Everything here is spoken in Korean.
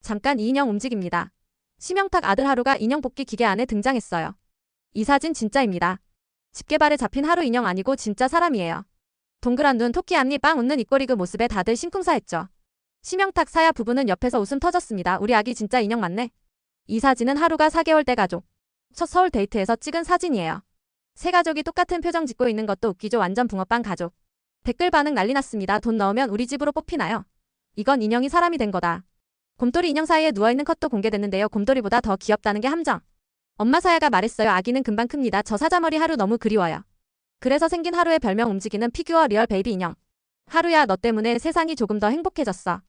잠깐 이 인형 움직입니다. 심영탁 아들 하루가 인형 뽑기 기계 안에 등장했어요. 이 사진 진짜입니다. 집게발에 잡힌 하루 인형 아니고 진짜 사람이에요. 동그란 눈, 토끼 앞니, 빵 웃는 입꼬리 그 모습에 다들 심쿵사했죠. 심영탁 사야 부부는 옆에서 웃음 터졌습니다. 우리 아기 진짜 인형 맞네. 이 사진은 하루가 4개월 때 가족 첫 서울 데이트에서 찍은 사진이에요. 세 가족이 똑같은 표정 짓고 있는 것도 웃기죠. 완전 붕어빵 가족. 댓글 반응 난리 났습니다. 돈 넣으면 우리 집으로 뽑히나요? 이건 인형이 사람이 된 거다. 곰돌이 인형 사이에 누워있는 컷도 공개됐는데요. 곰돌이보다 더 귀엽다는 게 함정. 엄마 사야가 말했어요. 아기는 금방 큽니다. 저 사자머리 하루 너무 그리워요. 그래서 생긴 하루의 별명 움직이는 피규어 리얼 베이비 인형. 하루야, 너 때문에 세상이 조금 더 행복해졌어.